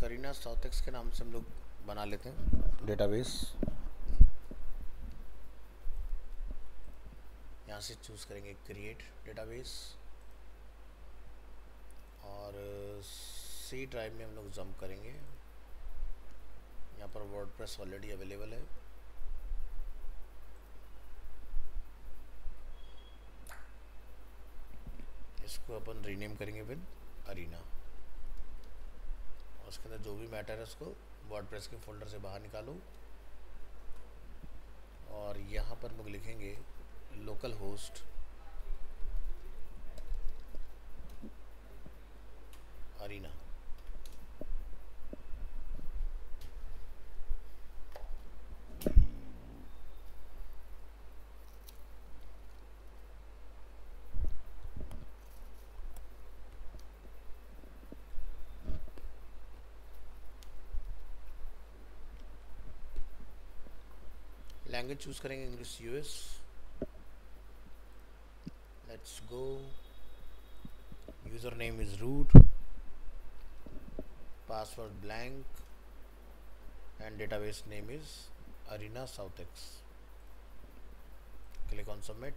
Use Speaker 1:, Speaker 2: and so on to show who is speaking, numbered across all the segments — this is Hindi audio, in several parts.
Speaker 1: अरीना साउथेक्स के नाम से हम लोग बना लेते हैं डेटाबेस। यहाँ से चूज़ करेंगे क्रिएट डेटाबेस और सी ड्राइव में हम लोग जंप करेंगे। यहाँ पर वर्डप्रेस ऑलरेडी अवेलेबल है। इसको अपन रीनेम करेंगे विद अरीना और उसके अंदर जो भी मैटर है उसको वर्डप्रेस के फोल्डर से बाहर निकालो और यहाँ पर हम लोग लिखेंगे local host arena. Language choose करेंगे English US. Let's go. User name is root, password blank and database name is Arena Southex. Click on submit.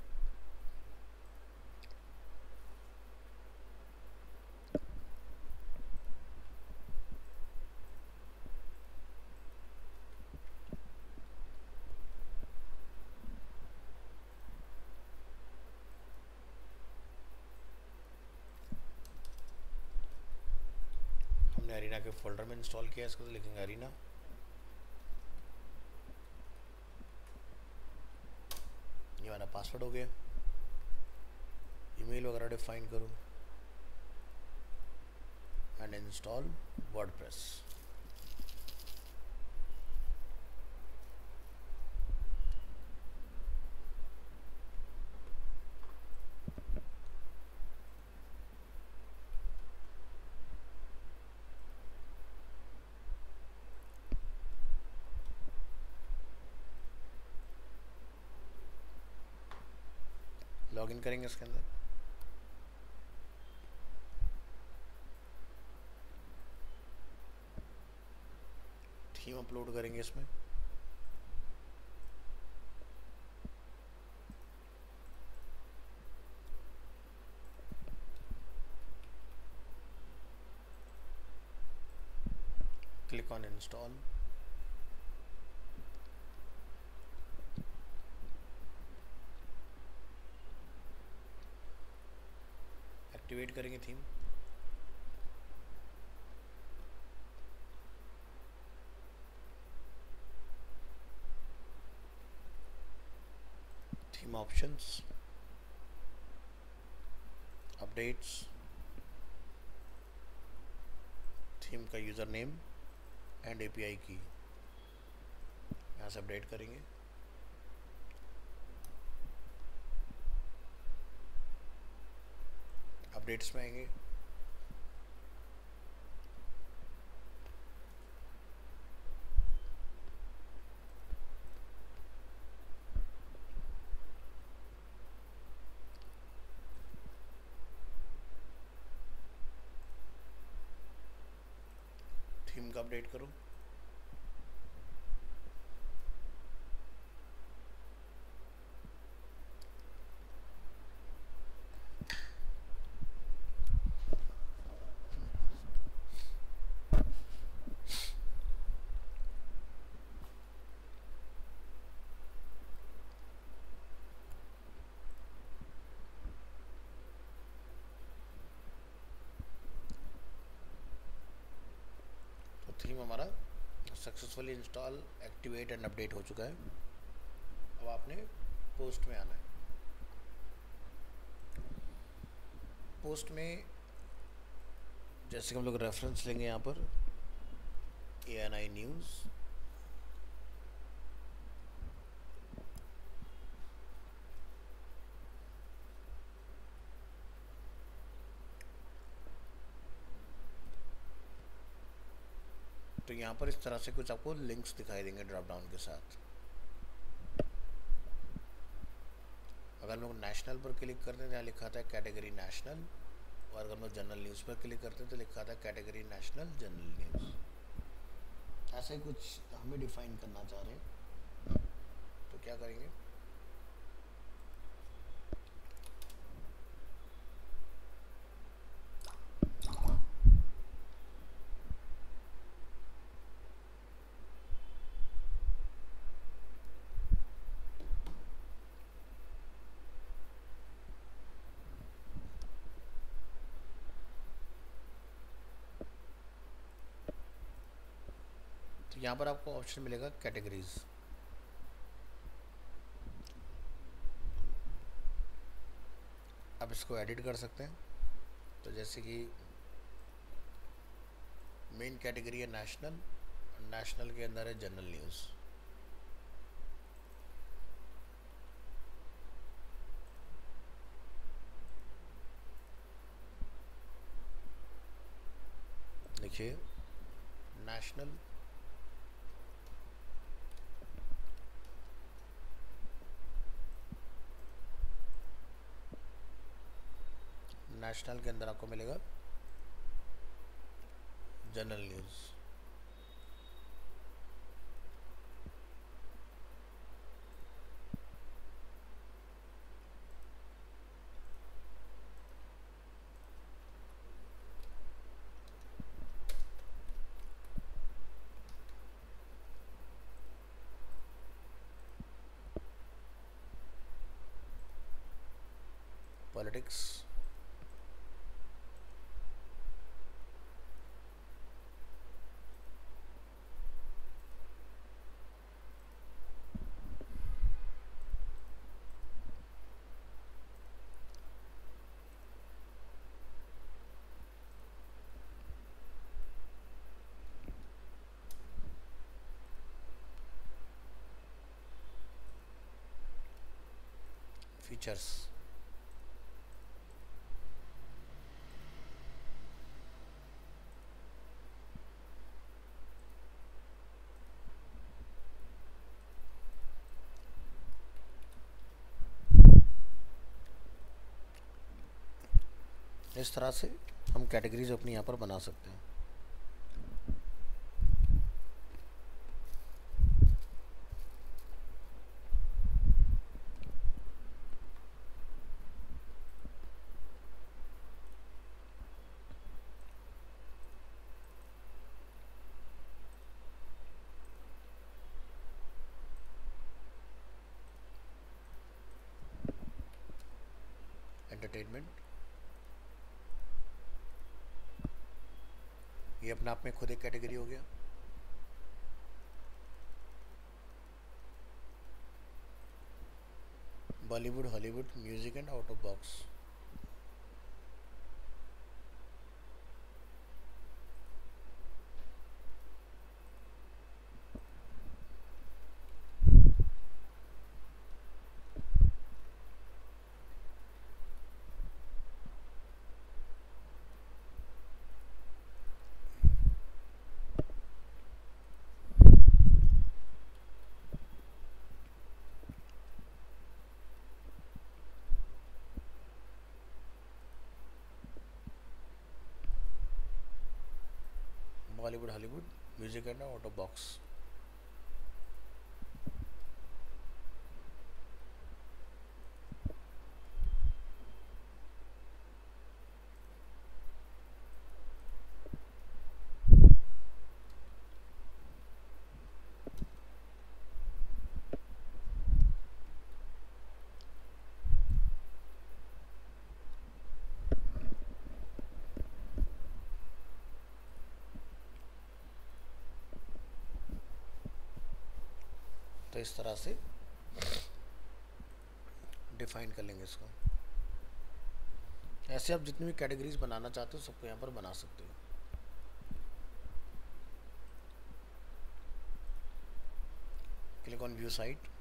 Speaker 1: हमने अरीना के फोल्डर में इंस्टॉल किया, इसको तो लिखेंगे अरीना। ये हमारा पासवर्ड हो गया। ईमेल वगैरह डिफाइन करो एंड इंस्टॉल वर्डप्रेस। लॉगिन करेंगे इसके अंदर। थीम अपलोड करेंगे इसमें। Click on install. एक्टिवेट करेंगे theme. Theme options, updates, theme का यूज़र नेम एंड एपीआई की यहाँ से अपडेट करेंगे। अपडेट्स में आएंगे। थीम का अपडेट करो। थीम हमारा successfully install, activate and update हो चुका है। अब आपने पोस्ट में आना है। पोस्ट में जैसे कि हम लोग रेफरेंस लेंगे यहाँ पर ANI न्यूज़, तो यहाँ पर इस तरह से कुछ आपको लिंक्स दिखाई देंगे ड्रॉप डाउन के साथ। अगर हम लोग नेशनल पर क्लिक करते हैं तो यहाँ लिखा था कैटेगरी नेशनल, और अगर हम लोग जनरल न्यूज़ पर क्लिक करते हैं तो लिखा था कैटेगरी नेशनल जनरल न्यूज़। ऐसा ही कुछ हमें डिफाइन करना चाह रहे हैं, तो क्या करेंगे, तो यहाँ पर आपको ऑप्शन मिलेगा कैटेगरीज। आप इसको एडिट कर सकते हैं। तो जैसे कि मेन कैटेगरी है नेशनल, नेशनल के अंदर है जनरल न्यूज़। देखिए नेशनल, नेशनल के अंदर आपको मिलेगा जनरल न्यूज़। पॉलिटिक्स, फीचर्स, इस तरह से हम कैटेगरीज अपनी यहाँ पर बना सकते हैं। एंटरटेनमेंट, ये अपने आप में खुद एक कैटेगरी हो गया। Bollywood, Hollywood, music and out of box. Bollywood, Hollywood, music and out of box. तो इस तरह से डिफाइन कर लेंगे इसको। ऐसे आप जितनी भी कैटेगरीज बनाना चाहते हो सबको यहाँ पर बना सकते हो। क्लिक ऑन व्यू साइट,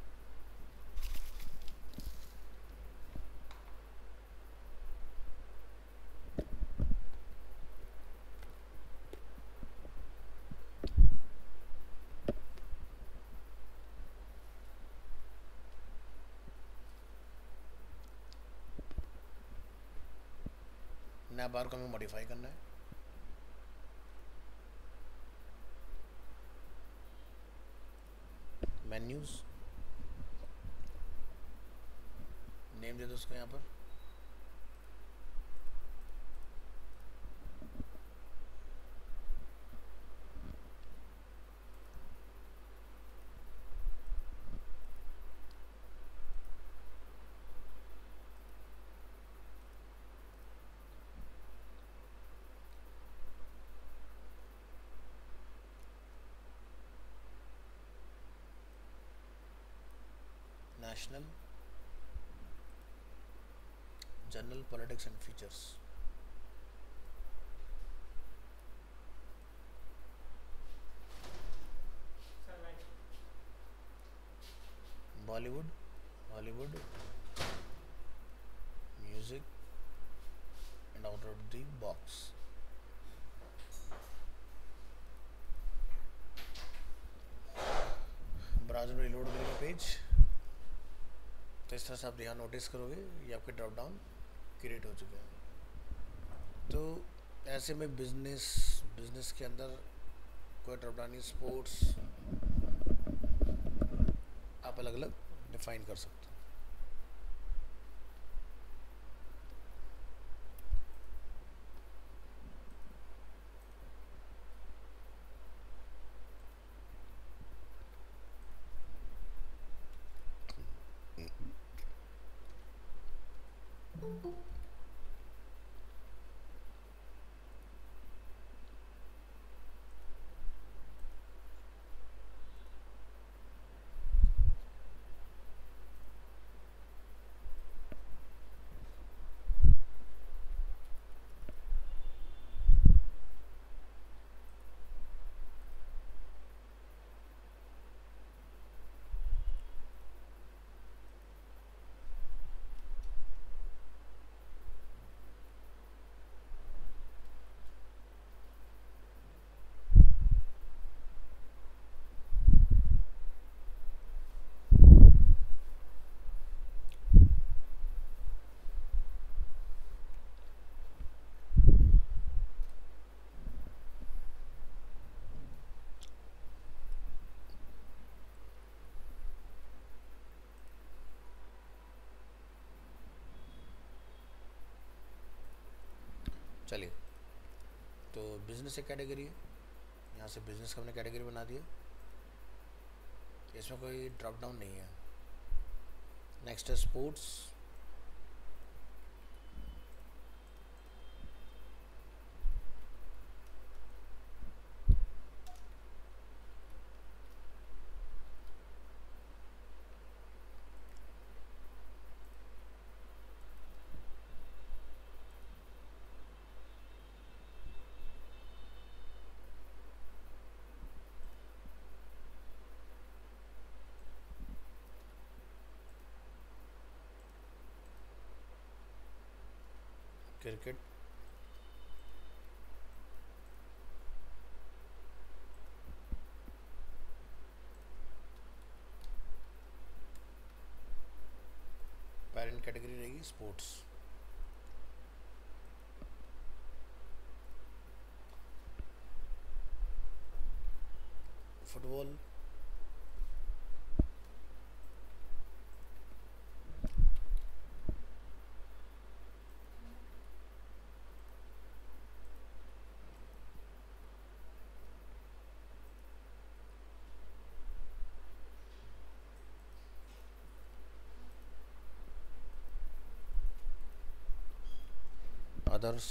Speaker 1: नया बार को हमें मॉडिफाई करना है। मेन्यूज, नेम दे दो उसको यहाँ पर, national, general, politics and features, Bollywood, Hollywood, music and out of the box. Browser में रिलोड करेगा पेज, तो इस तरह से आप यहाँ नोटिस करोगे ये आपके ड्रॉप डाउन क्रिएट हो चुके हैं। तो ऐसे में बिजनेस के अंदर कोई ड्रॉप डाउन, स्पोर्ट्स आप अलग अलग डिफाइन कर सकते हो। चलिए, तो बिजनेस एक कैटेगरी है, यहाँ से बिजनेस का हमने कैटेगरी बना दिया, इसमें कोई ड्रॉप डाउन नहीं है। नेक्स्ट है स्पोर्ट्स, क्रिकेट, पेरेंट कैटेगरी रहेगी स्पोर्ट्स, फुटबॉल, अदर्स,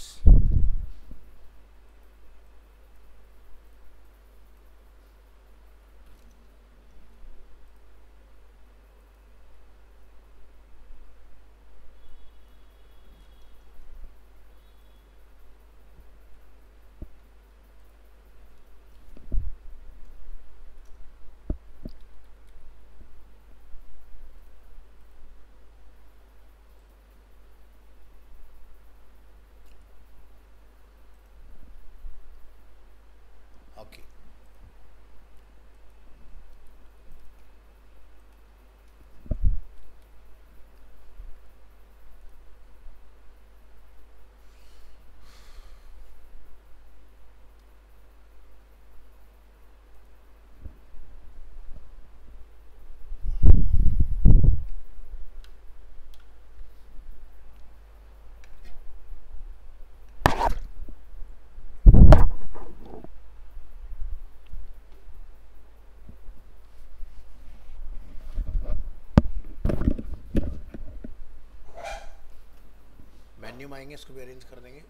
Speaker 1: मेन्यू में आएंगे, इसको भी अरेंज कर देंगे।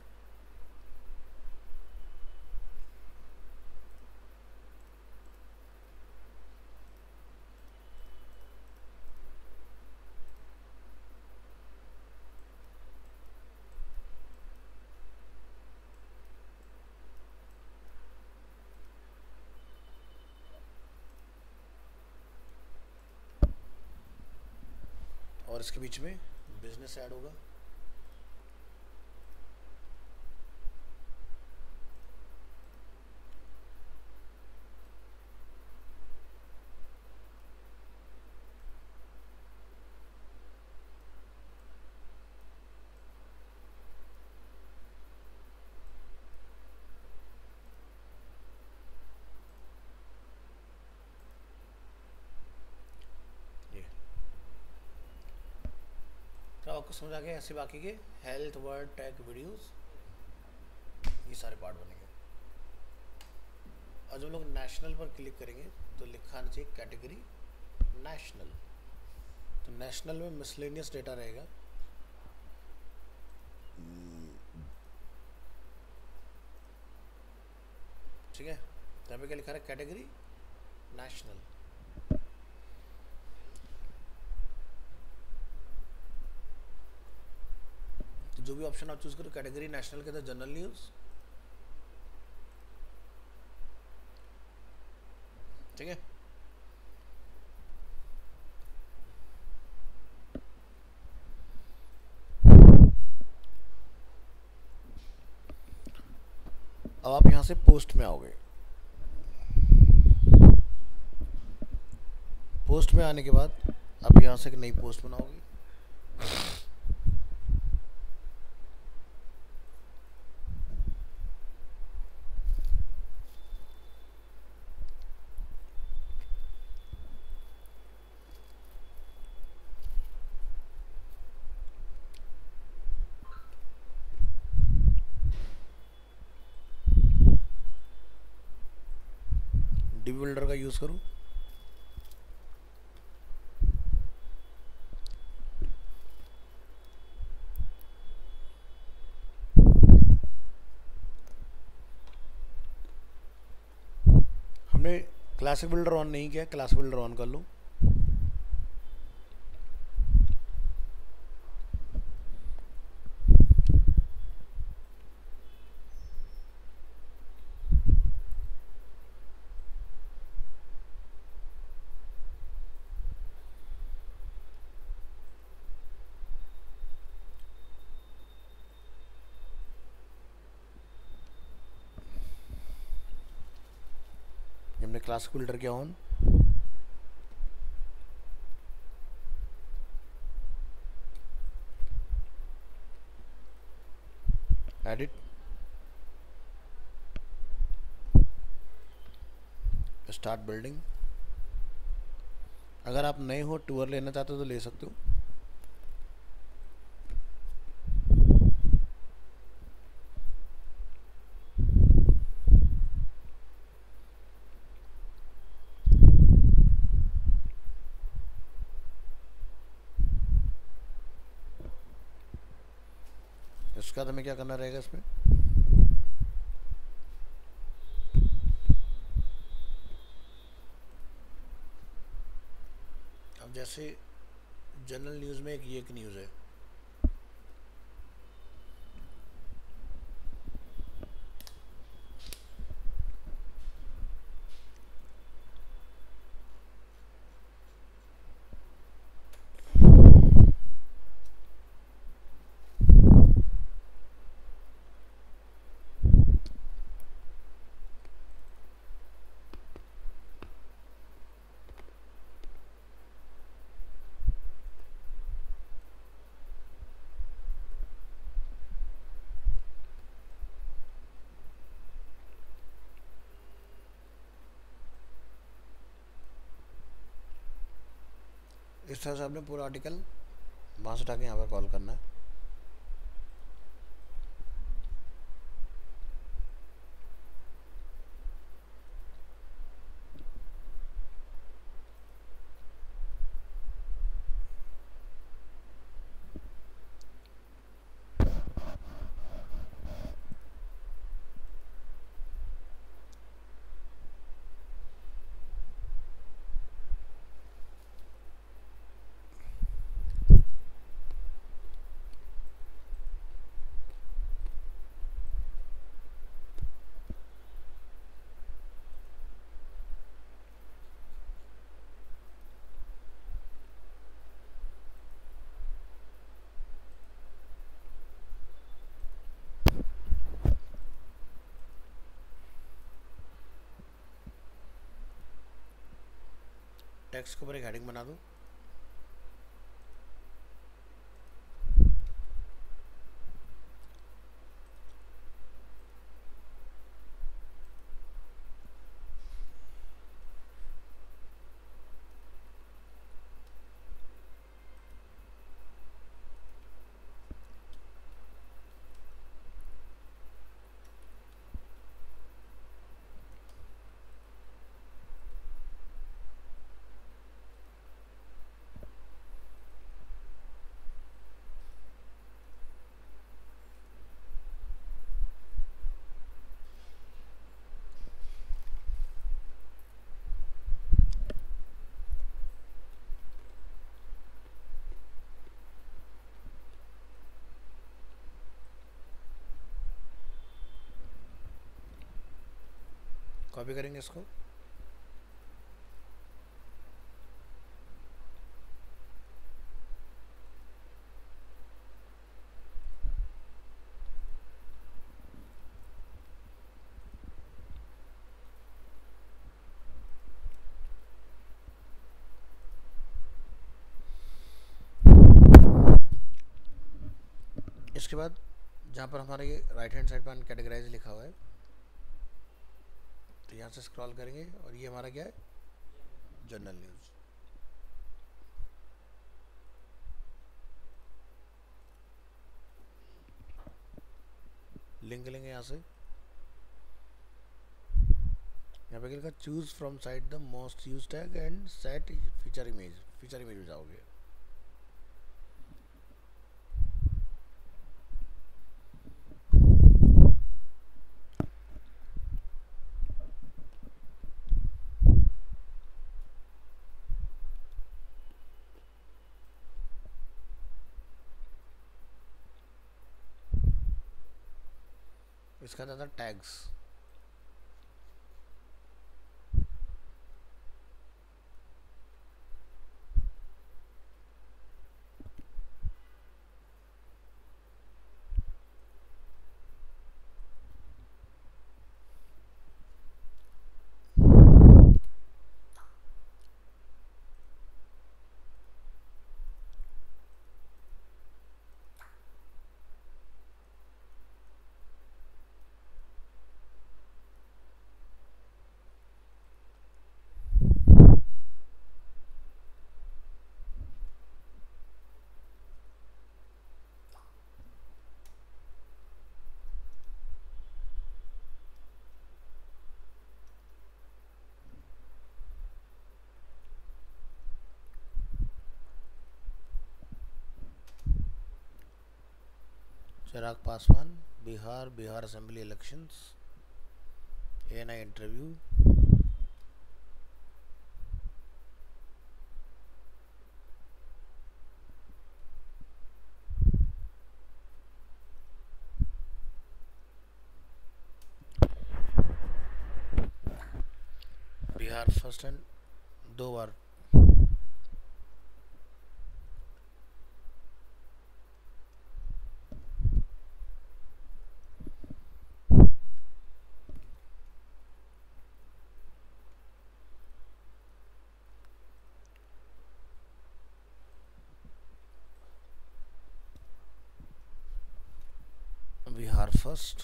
Speaker 1: और इसके बीच में बिजनेस ऐड होगा। तो आपको समझ आ गया। ऐसे बाकी के हेल्थ, वर्ड, टैग, वीडियोस, ये सारे पार्ट बनेंगे। और जब लोग नेशनल पर क्लिक करेंगे तो लिखा आना चाहिए कैटेगरी नेशनल। तो नेशनल में मिसलेनियस डेटा रहेगा। ठीक है, यहाँ पे क्या लिखा है? Category national. तो जो भी ऑप्शन आप चूज करो कैटेगरी नेशनल के अंदर जनरल न्यूज़। ठीक है, अब आप यहां से पोस्ट में आओगे। पोस्ट में आने के बाद आप यहां से एक नई पोस्ट बनाओगे। डीबी बिल्डर का यूज करूं। हमने क्लासिक बिल्डर ऑन नहीं किया, क्लासिक बिल्डर ऑन कर लूं। हमने क्लासिक बिल्डर किया ऑन। Edit, start building. अगर आप नए हो, टूर लेना चाहते हो तो ले सकते हो। इसके बाद हमें क्या करना रहेगा इसमें? अब जैसे जनरल न्यूज़ में एक न्यूज़ है, इस तरह से आपने पूरा आर्टिकल वहाँ से उठा के यहाँ पर कॉल करना है। टेक्स्ट के ऊपर एक हेडिंग बना दूँ। कॉपी करेंगे इसको। इसके बाद जहाँ पर हमारे ये राइट हैंड साइड पर अनकैटेगराइज लिखा हुआ है, तो यहाँ से स्क्रॉल करेंगे और ये हमारा क्या है, जनरल न्यूज़। लिंक लेंगे यहाँ से, यहाँ पे लिखा choose from site the most use tag and set feature image. Feature image में जाओगे। इसका था tags. Chirag Paswan, Bihar assembly elections, ANI interview, Bihar first and 2 बार। बिहार फर्स्ट,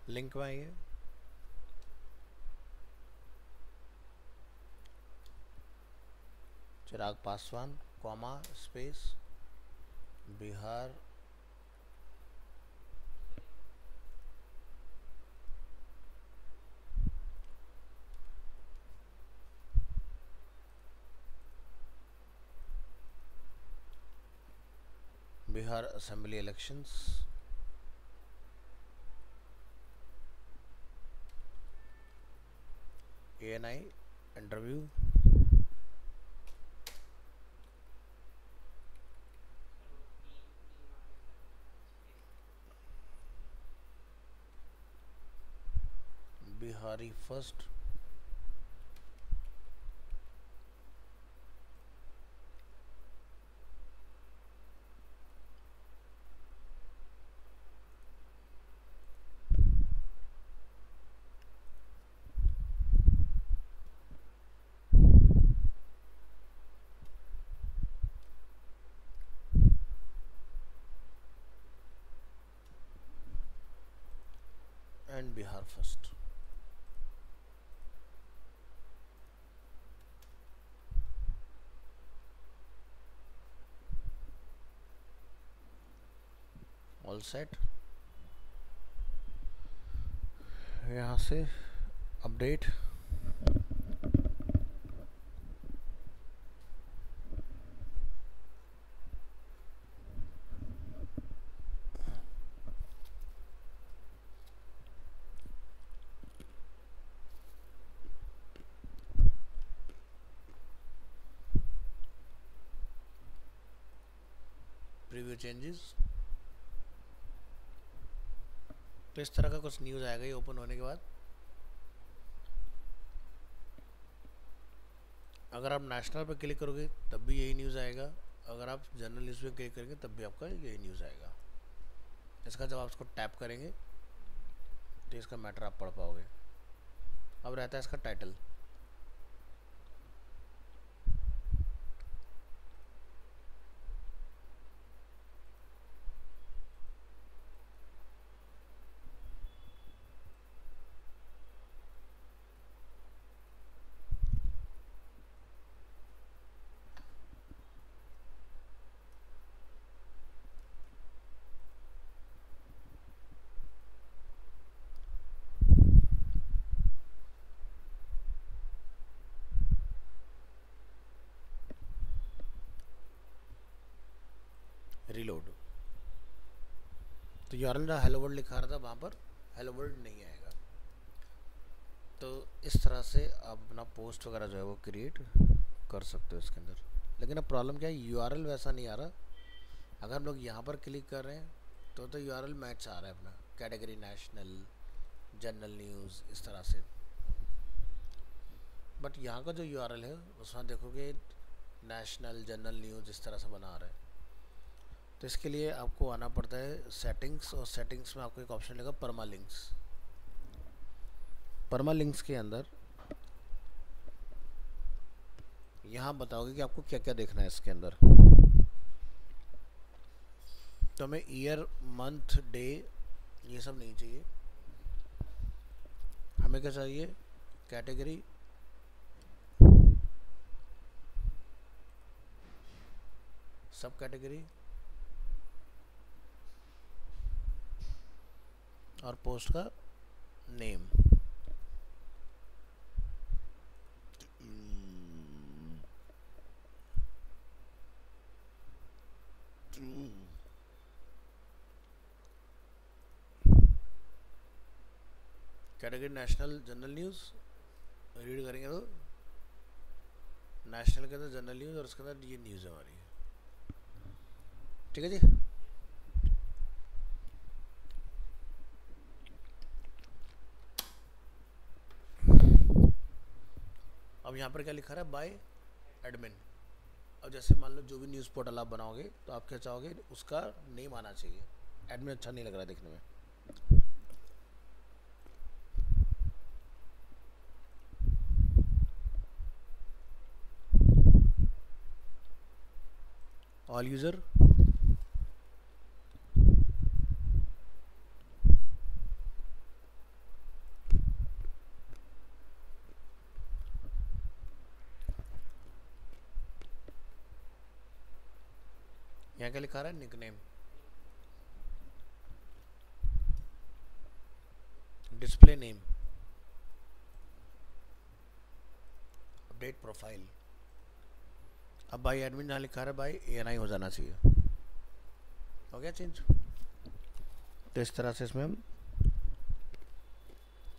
Speaker 1: लिंक में आइए। Chirag Paswan, comma space, Bihar Bihar assembly elections, ANI interview, Bihari first, and Bihar first. All set. यहाँ से अपडेट, प्रीव्यू चेंजेस। तो इस तरह का कुछ न्यूज़ आएगा ये ओपन होने के बाद। अगर आप नेशनल पर क्लिक करोगे तब भी यही न्यूज़ आएगा, अगर आप जनरल न्यूज़ पे क्लिक करेंगे तब भी आपका यही न्यूज़ आएगा। इसका जब आप इसको टैप करेंगे तो इसका मैटर आप पढ़ पाओगे। अब रहता है इसका टाइटल। रीलोड। तो यूआरएल जहाँ हेलो वर्ल्ड लिखा रहा था वहाँ पर हेलो वर्ल्ड नहीं आएगा। तो इस तरह से आप अपना पोस्ट वगैरह जो है वो क्रिएट कर सकते हो इसके अंदर। लेकिन अब प्रॉब्लम क्या है, यूआरएल वैसा नहीं आ रहा। अगर हम लोग यहाँ पर क्लिक कर रहे हैं तो यूआरएल मैच आ रहा है अपना, कैटेगरी नेशनल, जनरल न्यूज़, इस तरह से। बट यहाँ का जो यूआरएल है उसमें देखोगे नेशनल, जनरल न्यूज़ इस तरह से बना रहा है। तो इसके लिए आपको आना पड़ता है सेटिंग्स, और सेटिंग्स में आपको एक ऑप्शन मिलेगा परमालिंक्स। परमालिंक्स के अंदर यहाँ बताओगे कि आपको क्या क्या देखना है इसके अंदर। तो हमें ईयर, मंथ, डे ये सब नहीं चाहिए। हमें क्या चाहिए, कैटेगरी, सब कैटेगरी और पोस्ट का name. Category national, general news read करेंगे तो नेशनल के अंदर जनरल न्यूज़ और उसके अंदर ये न्यूज़ हमारी। ठीक है जी। अब यहाँ पर क्या लिखा रहा है, बाय एडमिन। अब जैसे मान लो जो भी न्यूज़ पोर्टल आप बनाओगे तो आप क्या चाहोगे, उसका नेम आना चाहिए। एडमिन अच्छा नहीं लग रहा देखने में। ऑल यूज़र, यहाँ क्या लिखा रहा है, nickname, display name, update profile. अब बाई एडमिन जहाँ लिखा रहा है बाई ANI हो जाना चाहिए। हो गया चेंज। तो इस तरह से इसमें हम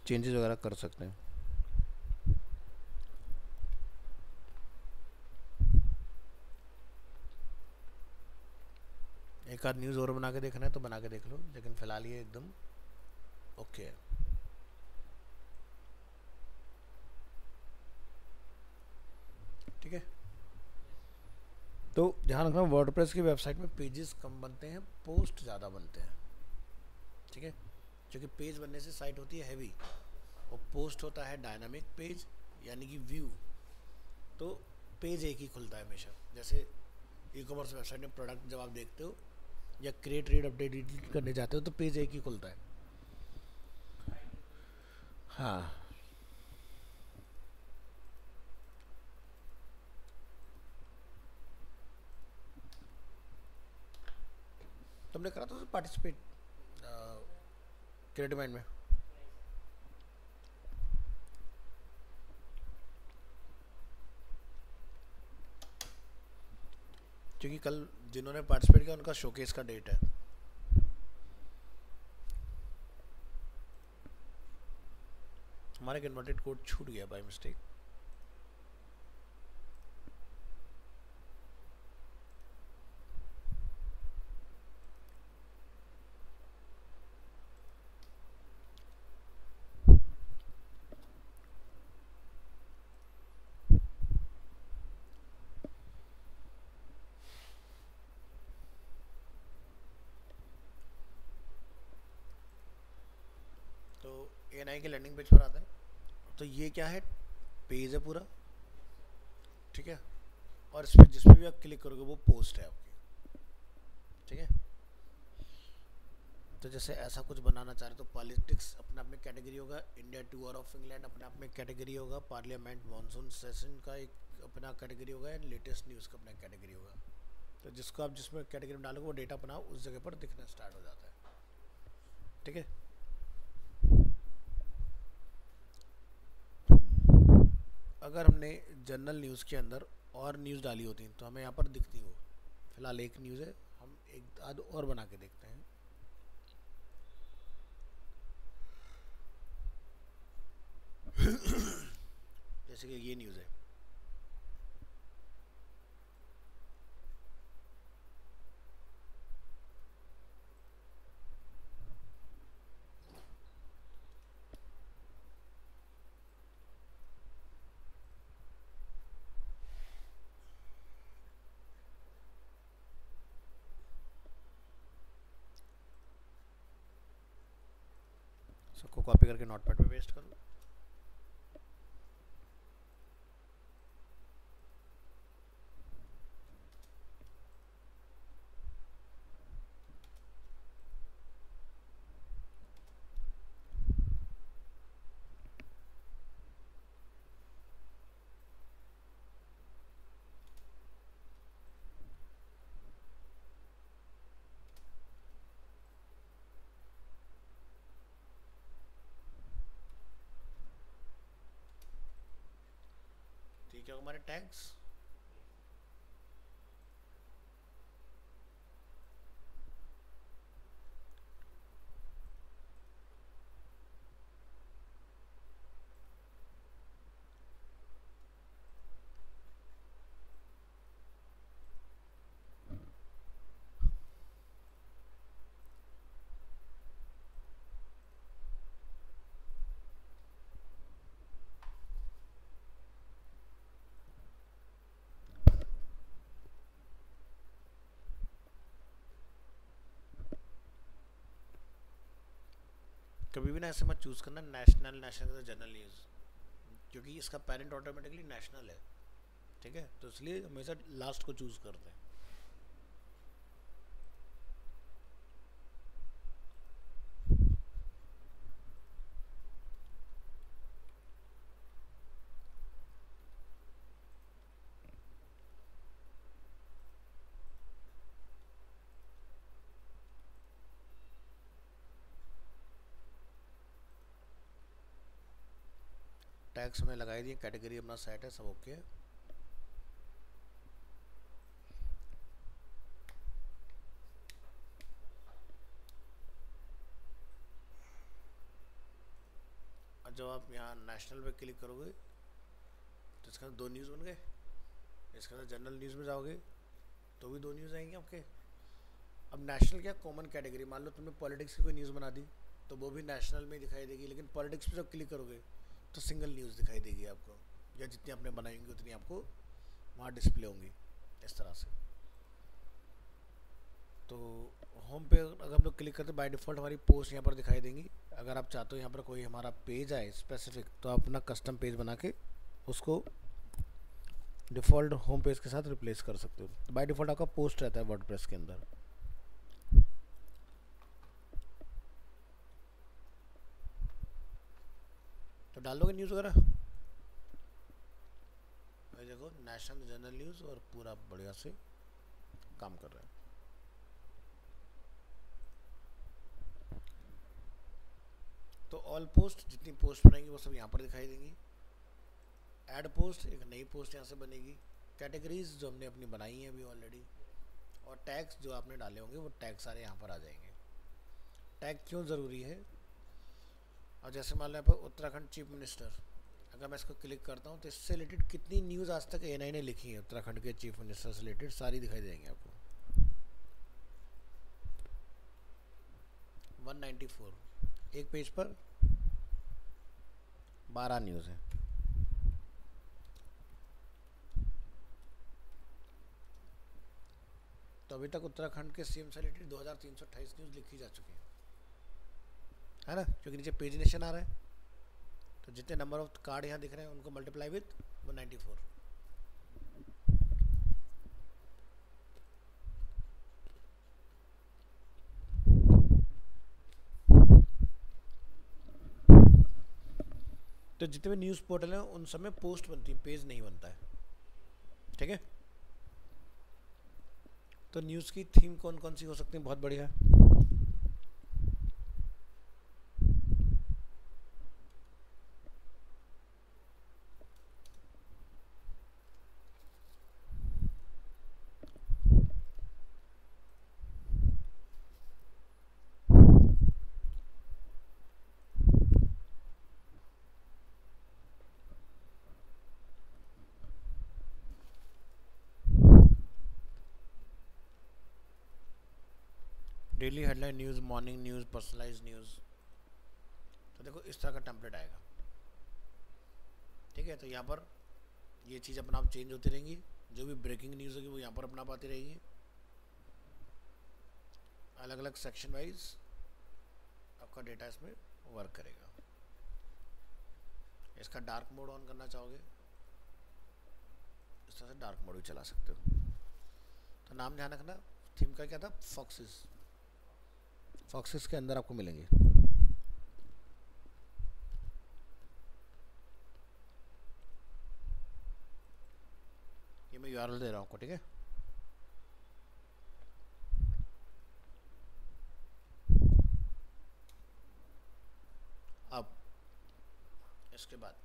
Speaker 1: चेंजेस वगैरह कर सकते हैं। एक आध न्यूज़ और बना के देखना है तो बना के देख लो, लेकिन फ़िलहाल ये एकदम ओके है। ठीक है। तो ध्यान रखना, वर्डप्रेस की वेबसाइट में पेजेस कम बनते हैं, पोस्ट ज़्यादा बनते हैं। ठीक है, क्योंकि पेज बनने से साइट होती है हैवी और पोस्ट होता है डायनामिक पेज, यानी कि व्यू। तो पेज एक ही खुलता है हमेशा। जैसे ई कॉमर्स वेबसाइट में प्रोडक्ट जब आप देखते हो या क्रिएट, रीड, अपडेट, डिलीट करने जाते हो तो पेज एक ही खुलता है। हाँ, तुमने करा था पार्टिसिपेट क्रिएटिव माइंड में? क्योंकि कल जिन्होंने पार्टिसिपेट किया उनका शोकेस का डेट है। हमारा कन्वर्टेड कोड छूट गया बाय मिस्टेक। तो एएनआई के लैंडिंग पेज पर आता है। तो ये क्या है, पेज है पूरा, ठीक है। और इस पर जिस पे भी आप क्लिक करोगे वो पोस्ट है आपकी, ठीक है। तो जैसे ऐसा कुछ बनाना चाह रहे तो पॉलिटिक्स अपने आप में कैटेगरी होगा, इंडिया टूर ऑफ इंग्लैंड अपने आप में कैटेगरी होगा, पार्लियामेंट मानसून सेशन का एक अपना कैटेगरी होगा, एंड लेटेस्ट न्यूज़ का अपना कैटेगरी होगा। तो जिसको आप जिसमें कैटेगरी में डालोगे वो डेटा अपना उस जगह पर दिखना स्टार्ट हो जाता है, ठीक है। अगर हमने जनरल न्यूज़ के अंदर और न्यूज़ डाली होती तो हमें यहाँ पर दिखती वो। फिलहाल एक न्यूज़ है, हम एक आध और बना के देखते हैं। जैसे कि ये न्यूज़ है, सबको कॉपी करके नोटपैड पे पेस्ट करो। ठीक है, हमारे टैग्स कभी भी ना ऐसे मत चूज़ करना नेशनल नेशनल का जनरल न्यूज़, क्योंकि इसका पेरेंट ऑटोमेटिकली नेशनल है, ठीक है। तो इसलिए हमेशा लास्ट को चूज़ करते हैं। टैग्स में लगाई दिए, कैटेगरी अपना सेट है, सब ओके है। और जब आप यहाँ नेशनल पे क्लिक करोगे तो इसका दो न्यूज़ बन गए। इसके अंदर जनरल न्यूज़ में जाओगे तो भी दो न्यूज़ आएंगे आपके। अब नेशनल क्या, कॉमन कैटेगरी। मान लो तुमने पॉलिटिक्स की कोई न्यूज़ बना दी तो वो भी नेशनल में दिखाई देगी, लेकिन पॉलिटिक्स पे जब क्लिक करोगे तो सिंगल न्यूज़ दिखाई देगी आपको, या जितनी आपने बनाएंगी उतनी आपको वहाँ डिस्प्ले होंगी इस तरह से। तो होम पे अगर हम लोग क्लिक करते बाय डिफ़ॉल्ट हमारी पोस्ट यहाँ पर दिखाई देंगी। अगर आप चाहते हो यहाँ पर कोई हमारा पेज आए स्पेसिफिक तो आप अपना कस्टम पेज बना के उसको डिफ़ॉल्ट होम पेज के साथ रिप्लेस कर सकते हो। तो बाय डिफ़ॉल्ट आपका पोस्ट रहता है वर्डप्रेस के अंदर। डाल दोगे न्यूज़ वगैरह? भाई देखो नेशनल जनरल न्यूज़ और पूरा बढ़िया से काम कर रहा है। तो ऑल पोस्ट, जितनी पोस्ट बनाएंगी वो सब यहाँ पर दिखाई देंगी। ऐड पोस्ट, एक नई पोस्ट यहाँ से बनेगी। कैटेगरीज जो हमने अपनी बनाई हैं अभी ऑलरेडी, और टैग्स जो आपने डाले होंगे वो टैग सारे यहाँ पर आ जाएंगे। टैग क्यों ज़रूरी है? और जैसे मान लो यहाँ पर उत्तराखंड चीफ मिनिस्टर, अगर मैं इसको क्लिक करता हूँ तो इससे रिलेटेड कितनी न्यूज़ आज तक एएनआई ने लिखी है उत्तराखंड के चीफ मिनिस्टर से रिलेटेड, सारी दिखाई देंगी आपको। 194, एक पेज पर 12 न्यूज़ है। तो अभी तक उत्तराखंड के सीएम से रिलेटेड 2328 न्यूज़ लिखी जा चुकी है ना, क्योंकि नीचे पेज नेशन आ रहा है। तो जितने नंबर ऑफ कार्ड यहाँ दिख रहे हैं उनको मल्टीप्लाई विथ 194। तो जितने भी न्यूज़ पोर्टल हैं उन सब में पोस्ट बनती है, पेज नहीं बनता है। ठीक है। तो न्यूज़ की थीम कौन कौन सी हो सकती है? बहुत बढ़िया। Daily headline news, morning news, personalize news. तो देखो इस तरह का टेम्पलेट आएगा। ठीक है। तो यहाँ पर ये चीज़ अपना आप चेंज होती रहेंगी, जो भी ब्रेकिंग न्यूज़ होगी वो यहाँ पर अपना आप आती रहेगी। अलग अलग सेक्शन वाइज आपका डेटा इसमें वर्क करेगा। इसका डार्क मोड ऑन करना चाहोगे, इस तरह से डार्क मोड भी चला सकते हो। तो नाम ध्यान रखना, थीम का क्या था? फॉक्सेस। फॉक्सेस के अंदर आपको मिलेंगे। ये मैं यूआरएल दे रहा हूँ आपको। ठीक है। अब इसके बाद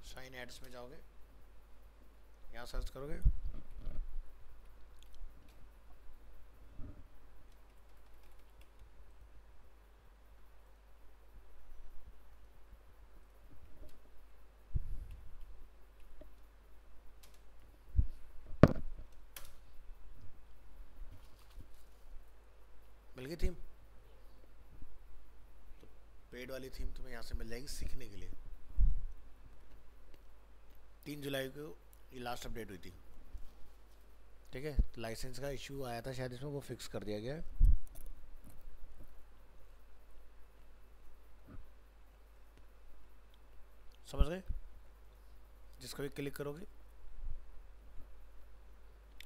Speaker 1: शाइन एड्स में जाओगे, यहाँ सर्च करोगे, मिल गई थीम। तो पेड वाली थीम तुम्हें यहाँ से मिल जाएगी सीखने के लिए। 3 जुलाई को ये लास्ट अपडेट हुई थी। ठीक है। तो लाइसेंस का इशू आया था शायद इसमें, वो फिक्स कर दिया गया है। समझ गए? जिसको भी क्लिक करोगे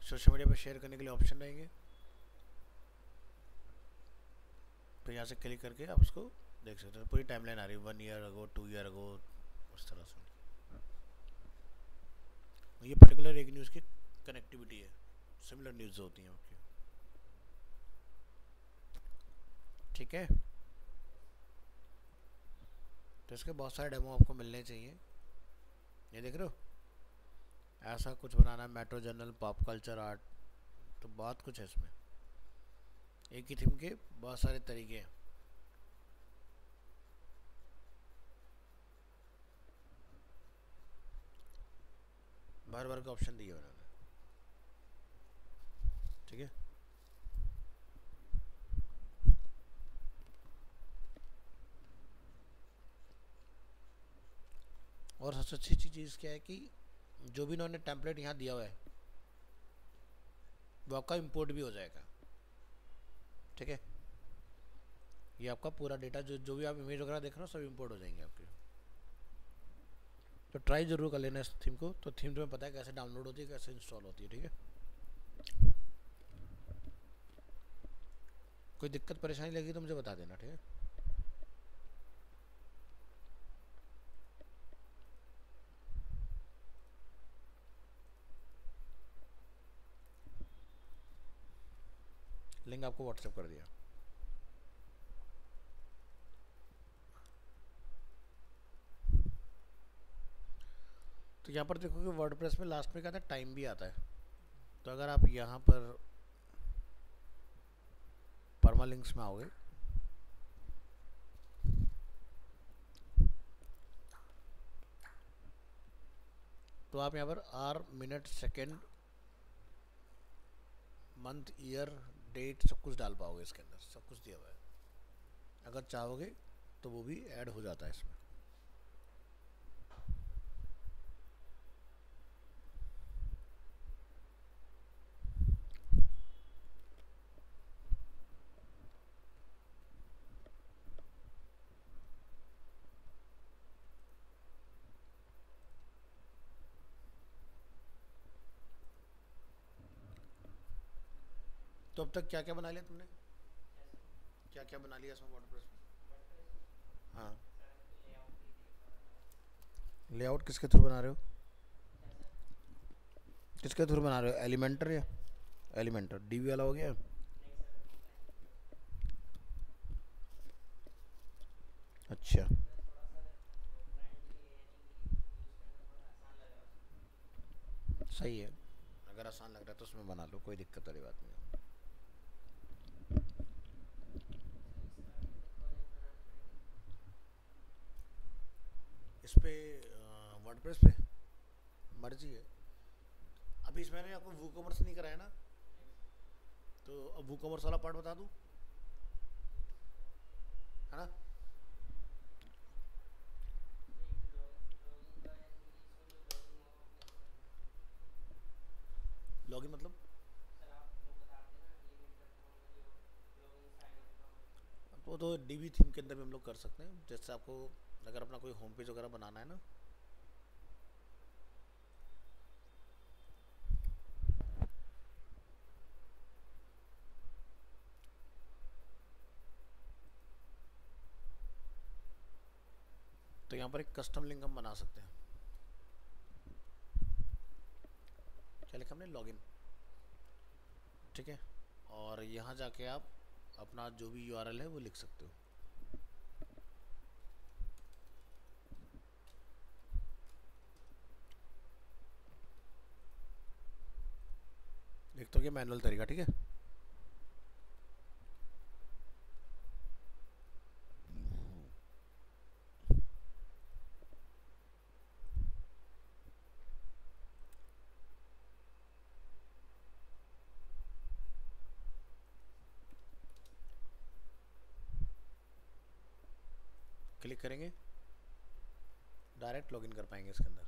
Speaker 1: सोशल मीडिया पर शेयर करने के लिए ऑप्शन रहेंगे। तो यहाँ से क्लिक करके आप उसको देख सकते हो। पूरी टाइमलाइन आ रही है, 1 ईयर अगो, 2 ईयर अगो, उस तरह से। ये पर्टिकुलर एक न्यूज़ की कनेक्टिविटी है, सिमिलर न्यूज़ होती हैं आपकी। ठीक है। तो इसके बहुत सारे डेमो आपको मिलने चाहिए। ये देख रहे हो, ऐसा कुछ बनाना है, metro journal, pop culture, art, तो बहुत कुछ है इसमें। एक ही थीम के बहुत सारे तरीके हैं। भर भर के ऑप्शन दिए उन्होंने। ठीक है। और सबसे अच्छी चीज़ क्या है कि जो भी इन्होंने टेम्पलेट यहाँ दिया हुआ है वो आपका इंपोर्ट भी हो जाएगा। ठीक है। ये आपका पूरा डेटा जो भी आप इमेज वगैरह देख रहे हो सब इंपोर्ट हो जाएंगे आपके। तो ट्राई जरूर कर लेना इस थीम को। तो थीम तुम्हें पता है कैसे डाउनलोड होती है, कैसे इंस्टॉल होती है। ठीक है। कोई दिक्कत परेशानी लगी तो मुझे बता देना, ठीक है। लिंक आपको व्हाट्सएप कर दिया। तो यहाँ पर देखोगे वर्डप्रेस में लास्ट में क्या आता है, टाइम भी आता है। तो अगर आप यहाँ पर परमालिंक्स में आओगे तो आप यहाँ पर hour, minute, second, month, year, date सब कुछ डाल पाओगे। इसके अंदर सब कुछ दिया हुआ है। अगर चाहोगे तो वो भी ऐड हो जाता है इसमें। तो अब तक क्या क्या बना लिया तुमने, क्या क्या बना लिया इसमें वर्डप्रेस में? हाँ, लेआउट किसके थ्रू बना रहे हो, किसके थ्रू बना रहे हो, एलिमेंटर या एलिमेंटर डीबी वाला हो गया? अच्छा, सही है। अगर आसान लग रहा है तो उसमें बना लो, कोई दिक्कत वाली बात नहीं है। इस पे वर्डप्रेस पे मर्जी है। अभी इसमें मैंने आपको वू कॉमर्स नहीं कराया ना, तो अब वू कॉमर्स वाला पार्ट बता दूं, है ना? लॉगिन मतलब वो तो डीबी थीम के अंदर भी हम लोग कर सकते हैं। जैसे आपको अगर अपना कोई होम पेज वगैरह बनाना है ना, तो यहाँ पर एक कस्टम लिंक हम बना सकते हैं। क्या लिखा हमने, लॉगिन, ठीक है। और यहाँ जाके आप अपना जो भी यूआरएल है वो लिख सकते हो। लिख तो क्या मैनुअल तरीका, ठीक है। क्लिक करेंगे डायरेक्ट लॉगिन कर पाएंगे इसके अंदर।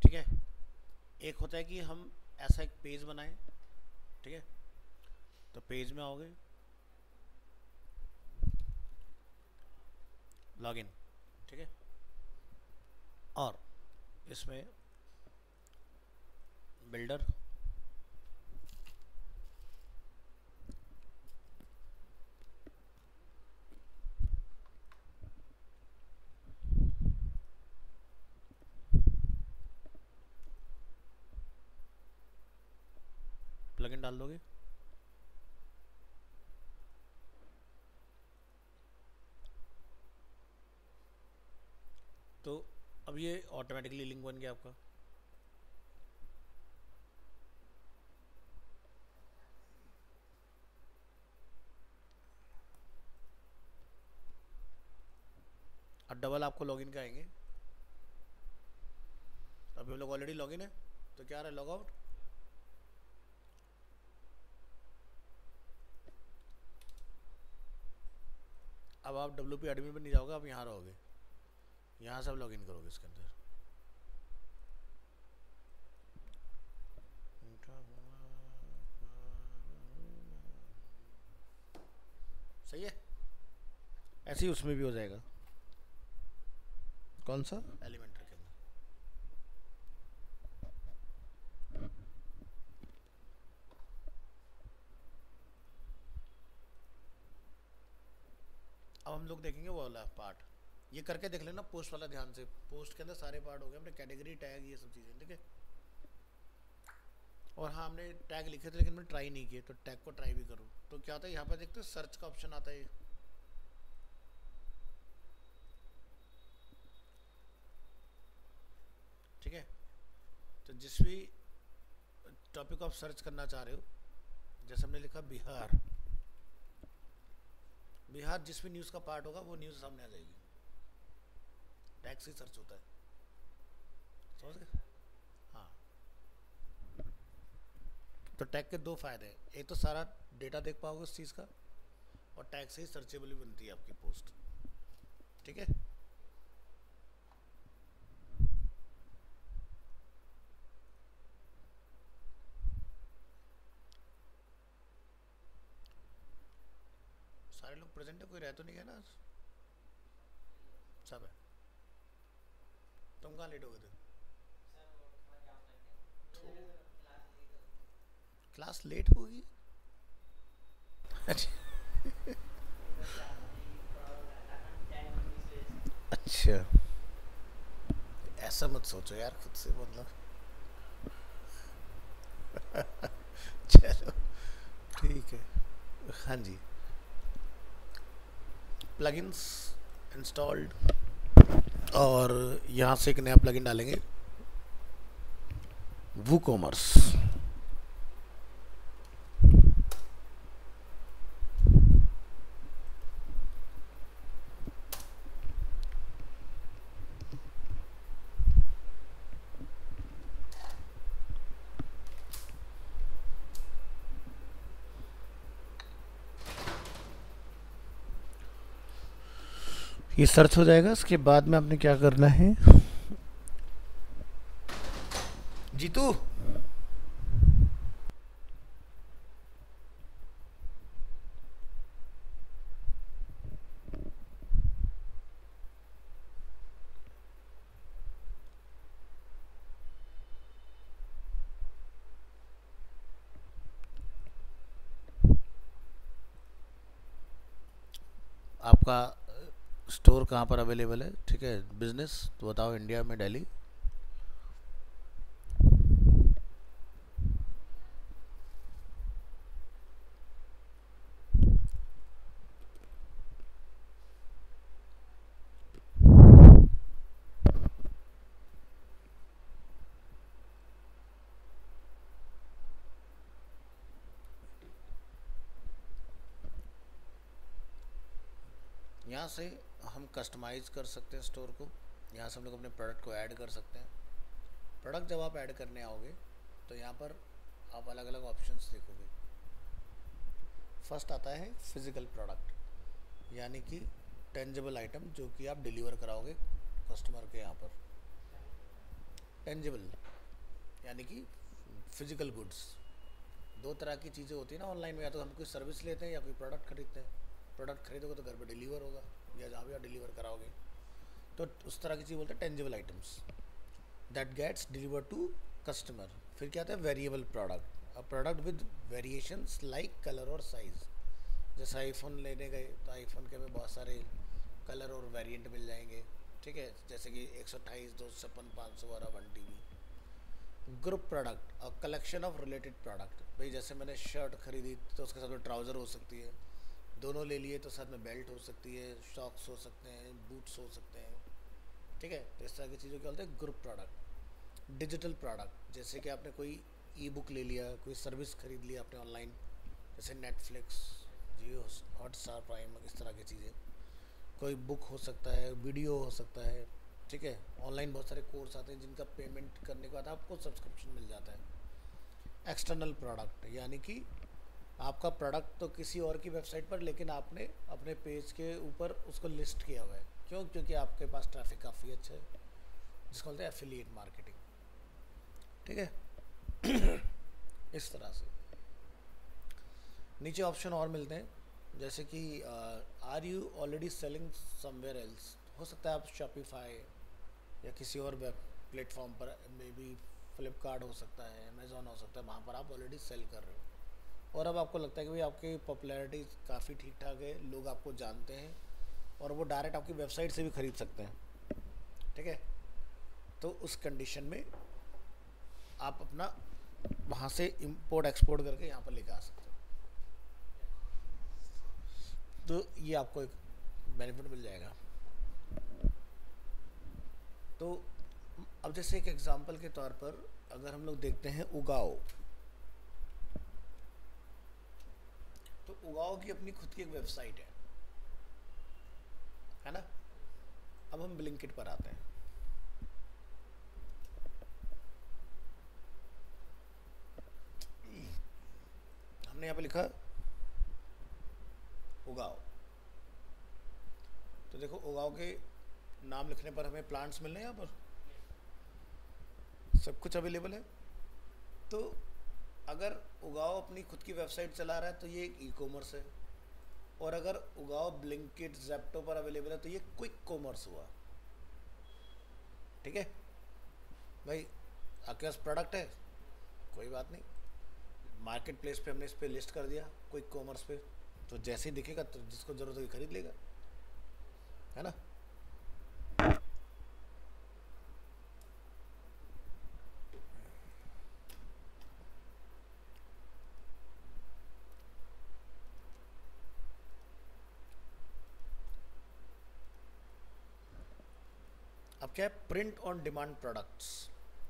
Speaker 1: ठीक है। एक होता है कि हम ऐसा एक पेज बनाएं, ठीक है। तो पेज में आओगे, लॉगिन, ठीक है। और इसमें बिल्डर, प्लगइन डाल दोगे। तो अब ये ऑटोमेटिकली लिंक बन गया आपका। अब डबल आपको लॉगिन का आएंगे। अभी हम लोग ऑलरेडी लॉगिन है, तो क्या आ रहा है, लॉग आउट। अब आप WP एडमिन पर नहीं जाओगे, आप यहाँ रहोगे, यहाँ से आप लॉगिन करोगे इसके अंदर। सही है, ऐसे ही उसमें भी हो जाएगा। कौन सा? एलिमेंटर के अंदर। अब हम लोग देखेंगे वो वाला पार्ट। ये करके देख लेना पोस्ट वाला ध्यान से। पोस्ट के अंदर सारे पार्ट हो गए अपने, कैटेगरी, टैग, ये सब चीज़ें, ठीक है। और हाँ, हमने टैग लिखे थे लेकिन मैंने ट्राई नहीं किए, तो टैग को ट्राई भी करूँ। तो क्या होता है यहाँ पर देखते हो सर्च का ऑप्शन आता है, ठीक है। तो जिस भी टॉपिक आप सर्च करना चाह रहे हो, जैसे हमने लिखा बिहार, बिहार जिस भी न्यूज़ का पार्ट होगा वो न्यूज़ सामने आ जाएगी। टैग से सर्च होता है, समझ गए? हाँ। तो टैग के दो फायदे हैं, एक तो सारा डेटा देख पाओगे उस चीज़ का, और टैग से ही सर्चेबल भी बनती है आपकी पोस्ट, ठीक है। सारे लोग प्रेजेंट है, कोई रह तो नहीं है ना आज? सब है। तुम कहाँ लेट हो गए थे? क्लास लेट होगी? अच्छा, ऐसा मत सोचो यार खुद से, मतलब। चलो ठीक है। हाँ जी, प्लगइन्स इंस्टॉल्ड, और यहाँ से एक नया प्लगइन डालेंगे, वू कॉमर्स। ये सर्च हो जाएगा, इसके बाद में आपने क्या करना है, जीतू, आपका स्टोर कहाँ पर अवेलेबल है, ठीक है, बिजनेस तो बताओ, इंडिया में दिल्ली। यहाँ से हम कस्टमाइज कर सकते हैं स्टोर को, यहाँ से हम लोग अपने प्रोडक्ट को ऐड कर सकते हैं। प्रोडक्ट जब आप ऐड करने आओगे तो यहाँ पर आप अलग अलग ऑप्शंस देखोगे। फर्स्ट आता है फिजिकल प्रोडक्ट, यानी कि टेंजिबल आइटम जो कि आप डिलीवर कराओगे कस्टमर के यहाँ पर। टेंजिबल यानी कि फिजिकल गुड्स। दो तरह की चीज़ें होती है ना ऑनलाइन में, या तो हम कोई सर्विस लेते हैं या कोई प्रोडक्ट खरीदते हैं। प्रोडक्ट खरीदोगे तो घर पे डिलीवर होगा, या जहाँ भी आप डिलीवर कराओगे, तो उस तरह की चीज़ बोलते हैं tangible items, that gets deliver to customer. फिर क्या आता है variable product, a product with variations like colour और साइज़। जैसे आईफोन लेने गए तो आईफोन के में बहुत सारे कलर और वेरिएंट मिल जाएंगे, ठीक है, जैसे कि 128, 256, 500 वाला 1 TB। Group product, a collection of related product. भाई जैसे मैंने शर्ट खरीदी तो उसके साथ में ट्राउज़र हो सकती है, दोनों ले लिए तो साथ में बेल्ट हो सकती है, सॉक्स हो सकते हैं, बूट्स हो सकते हैं, ठीक है। तो इस तरह की चीज़ों के बोलते हैं ग्रुप प्रोडक्ट। डिजिटल प्रोडक्ट, जैसे कि आपने कोई ई बुक ले लिया, कोई सर्विस खरीद लिया आपने ऑनलाइन, जैसे नेटफ्लिक्स, जियो हॉटस्टार, प्राइम, इस तरह की चीज़ें। कोई बुक हो सकता है, वीडियो हो सकता है, ठीक है। ऑनलाइन बहुत सारे कोर्स आते हैं जिनका पेमेंट करने के बाद आपको सब्सक्रिप्शन मिल जाता है। एक्सटर्नल प्रोडक्ट, यानी कि आपका प्रोडक्ट तो किसी और की वेबसाइट पर, लेकिन आपने अपने पेज के ऊपर उसको लिस्ट किया हुआ है, क्यों? क्योंकि आपके पास ट्रैफिक काफ़ी अच्छा है, जिसको बोलते हैं एफिलिएट मार्केटिंग, ठीक है। इस तरह से नीचे ऑप्शन और मिलते हैं, जैसे कि are you already selling somewhere else. हो सकता है आप शॉपिफाई या किसी और वेब प्लेटफॉर्म पर, मे बी फ्लिपकार्ट हो सकता है, अमेज़ॉन हो सकता है, वहाँ पर आप ऑलरेडी सेल कर रहे हो और अब आपको लगता है कि भाई आपकी पॉपुलैरिटी काफ़ी ठीक ठाक है, लोग आपको जानते हैं और वो डायरेक्ट आपकी वेबसाइट से भी ख़रीद सकते हैं, ठीक है। तो उस कंडीशन में आप अपना वहाँ से इंपोर्ट एक्सपोर्ट करके यहाँ पर लेकर आ सकते हो, तो ये आपको एक बेनिफिट मिल जाएगा। तो अब जैसे एक एग्जांपल के तौर पर अगर हम लोग देखते हैं उगाओ, तो उगाओ की अपनी खुद की एक वेबसाइट है ना। अब हम ब्लिंकिट पर आते हैं। हमने यहाँ पे लिखा उगाओ, तो देखो उगाओ के नाम लिखने पर हमें प्लांट्स मिल रहे हैं, यहाँ पर सब कुछ अवेलेबल है। तो अगर उगाओ अपनी खुद की वेबसाइट चला रहा है तो ये एक ई कॉमर्स है, और अगर उगाओ ब्लिंकिट ज़ेप्टो पर अवेलेबल है तो ये क्विक कॉमर्स हुआ, ठीक है भाई। आपके पास प्रोडक्ट है, कोई बात नहीं, मार्केट प्लेस पे हमने इस पर लिस्ट कर दिया क्विक कॉमर्स पे, तो जैसे ही दिखेगा तो जिसको ज़रूरत होगी खरीद लेगा, है ना। अब क्या है, प्रिंट ऑन डिमांड प्रोडक्ट्स,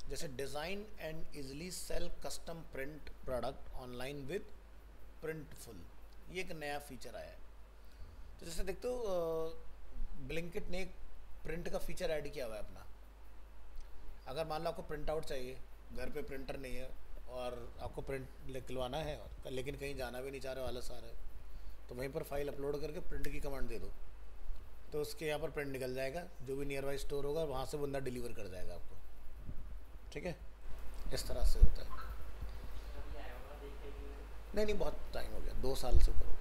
Speaker 1: जैसे design and easily sell custom print product online with Printful, ये एक नया फीचर आया है। तो जैसे देखते हो ब्लिंकिट ने एक प्रिंट का फीचर ऐड किया हुआ है अपना। अगर मान लो आपको प्रिंट आउट चाहिए, घर पे प्रिंटर नहीं है और आपको प्रिंट निकलवाना है लेकिन कहीं जाना भी नहीं चाह रहे, आलस आ रहा है, तो वहीं पर फाइल अपलोड करके प्रिंट की कमांड दे दो, तो उसके यहाँ पर प्रिंट निकल जाएगा, जो भी नियर बाई स्टोर होगा वहाँ से बंदा डिलीवर कर जाएगा आपको, ठीक है। इस तरह से होता है। नहीं नहीं, बहुत टाइम हो गया, 2 साल से ऊपर हो गया।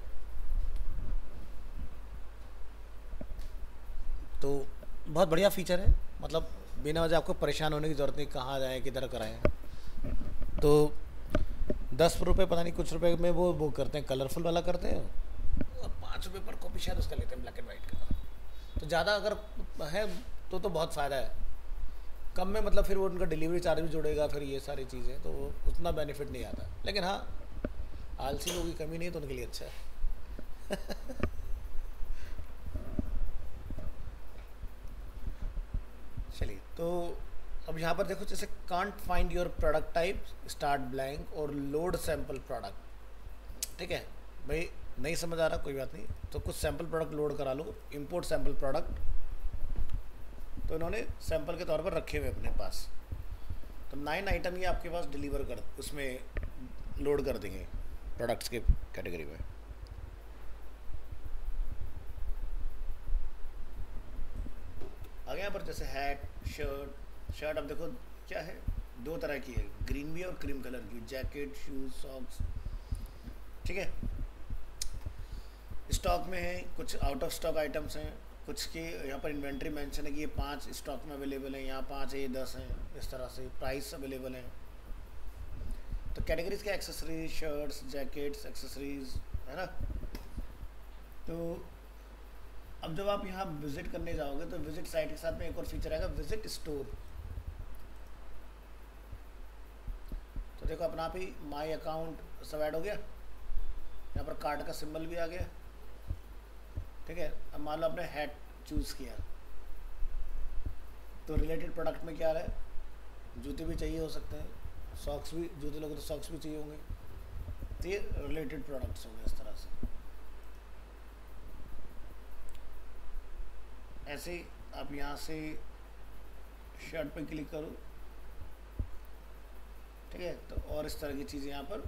Speaker 1: तो बहुत बढ़िया फीचर है, मतलब बिना वजह आपको परेशान होने की ज़रूरत नहीं, कहाँ जाएँ किधर कराएँ। तो 10 रुपये पता नहीं कुछ रुपए में वो करते हैं, कलरफुल वाला करते हैं, और 5 रुपये पर कॉपी शायद उसका लेते हैं, ब्लैक एंड वाइट का। तो ज़्यादा अगर है तो बहुत फ़ायदा है, कम में मतलब फिर वो उनका डिलीवरी चार्ज भी जुड़ेगा, फिर ये सारी चीज़ें, तो वो उतना बेनिफिट नहीं आता। लेकिन हाँ, आलसी लोगों की कमी नहीं है तो उनके लिए अच्छा है। चलिए, तो अब यहाँ पर देखो, जैसे can't find your product type, start blank और लोड सैम्पल प्रोडक्ट, ठीक है भाई। नहीं समझ आ रहा, कोई बात नहीं, तो कुछ सैम्पल प्रोडक्ट लोड करा लो, इंपोर्ट सैम्पल प्रोडक्ट। तो इन्होंने सैम्पल के तौर पर रखे हुए अपने पास, तो 9 आइटम ये आपके पास डिलीवर कर उसमें लोड कर देंगे प्रोडक्ट्स के कैटेगरी में। आगे यहाँ पर जैसे हैट, शर्ट अब देखो क्या है, 2 तरह की है, ग्रीन भी और क्रीम कलर की, जैकेट, शूज़, सॉक्स, ठीक है। स्टॉक में है, कुछ आउट ऑफ स्टॉक आइटम्स हैं, कुछ की यहाँ पर इन्वेंट्री मेंशन है कि ये 5 स्टॉक में अवेलेबल है, यहाँ 5 है, ये 10 हैं, इस तरह से प्राइस अवेलेबल हैं। तो कैटेगरीज के एक्सेसरीज, शर्ट्स, जैकेट्स, एक्सेसरीज, है ना। तो अब जब आप यहाँ विजिट करने जाओगे तो विजिट साइट के साथ में एक और फीचर आएगा, विजिट स्टोर। तो देखो अपना आप ही माई अकाउंट सब ऐड हो गया, यहाँ पर कार्ड का सिंबल भी आ गया, ठीक है। अब मान लो आपने हैट चूज़ किया, तो रिलेटेड प्रोडक्ट में क्या आ रहा है, जूते भी चाहिए हो सकते हैं, सॉक्स भी, जूते लोगों तो सॉक्स भी चाहिए होंगे, तो ये रिलेटेड प्रोडक्ट्स होंगे इस तरह से। ऐसे ही आप यहाँ से शर्ट पे क्लिक करो, ठीक है, तो और इस तरह की चीज़ें यहाँ पर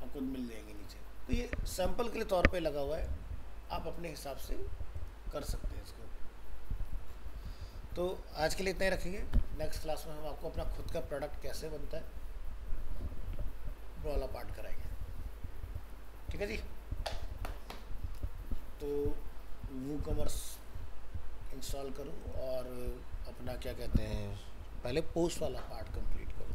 Speaker 1: आपको मिल जाएंगी नीचे। तो ये सैंपल के लिए तौर पे लगा हुआ है, आप अपने हिसाब से कर सकते हैं इसको। तो आज के लिए इतना ही रखेंगे, नेक्स्ट क्लास में हम आपको अपना खुद का प्रोडक्ट कैसे बनता है वो वाला पार्ट कराएंगे, ठीक है जी। तो वूकॉमर्स इंस्टॉल करो और अपना क्या कहते हैं, पहले पोस्ट वाला पार्ट कंप्लीट करो।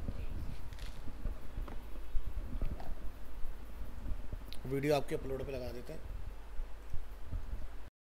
Speaker 1: वीडियो आपके अपलोड पे लगा देते हैं।